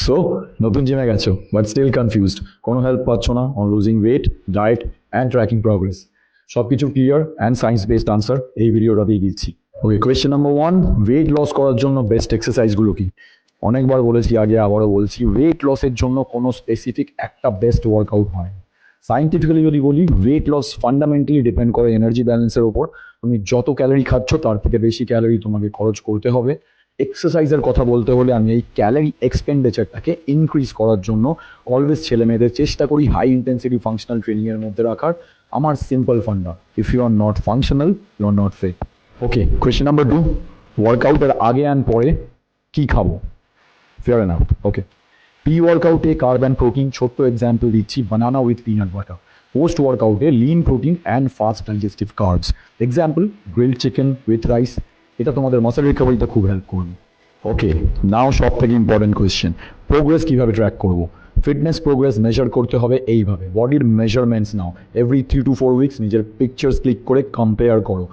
So নতুন জিমে গেছো বাট স্টিল কনফিউজড, কোনো হেল্প পাচ্ছ না on losing weight, diet and tracking progress. সব কিছু clear and science based answer এই ভিডিওটাতেই দিচ্ছি। Okay, question number 1, weight loss করার জন্য বেস্ট এক্সারসাইজগুলো কি? অনেকবার বলেছি আগে, আবারও বলছি, ওয়েট লসের জন্য কোনো স্পেসিফিক একটা বেস্ট ওয়ার্কআউট হয়। সায়েন্টিফিক্যালি যদি বলি, ওয়েট লস ফান্ডামেন্টালি ডিপেন্ড করে এনার্জি ব্যালেন্সের ওপর। তুমি যত ক্যালোরি খাচ্ছ তার থেকে বেশি ক্যালোরি তোমাকে খরচ করতে হবে। এক্সারসাইজের কথা বলতে হলে আমি এই ক্যালোরি এক্সপেন্ডিচারটাকে ইনক্রিজ করার জন্য অলওয়েজ ছেলে মেয়েদের চেষ্টা করি হাই ইন্টেন্সিটি ফাংশনাল ট্রেনিংয়ের মধ্যে রাখার। আমার simple funda, if you are not functional you are not fit. Okay, question number 2, ওয়ার্কআউটের আগে অ্যান্ড পরে কী খাবো? Fair enough. ওকে, প্রি ওয়ার্কআউটে কার্ব অ্যান্ড প্রোটিন, ছোট্ট এক্সাম্পল দিচ্ছি, banana with peanut butter. Post ওয়ার্কআউটে lean protein and fast digestive carbs, example grilled chicken with rice. এটা তোমাদের মাসেল রিকভারিতে খুব হেল্প করবে। ওকে, নাও সব থেকে ইম্পর্টেন্ট কোয়েশ্চেন, প্রোগ্রেস কীভাবে ট্র্যাক করবো? ফিটনেস প্রোগ্রেস মেজার করতে হবে এইভাবে, বডির measurements now, every 3 to 4 weeks নিজের পিকচার্স ক্লিক করে কম্পেয়ার করো।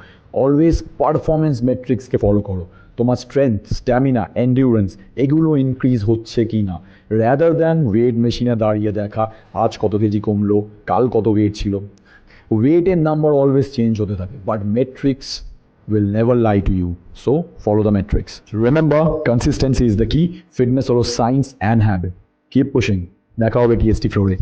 অলওয়েজ পারফরমেন্স মেট্রিক্সকে ফলো করো, তোমার স্ট্রেংথ, স্ট্যামিনা, এন্ডিউরেন্স এগুলো ইনক্রিজ হচ্ছে কি না, র্যাদার দ্যান ওয়েট মেশিনে দাঁড়িয়ে দেখা আজ কত কেজি কমলো, কাল কত ওয়েট ছিল। ওয়েটের নাম্বার অলওয়েজ চেঞ্জ হতে থাকে, but metrics will never lie to you. So follow the metrics. Remember, consistency is the key. Fitness or science and habit. Keep pushing. দেখা হবে TST ফ্লোরে।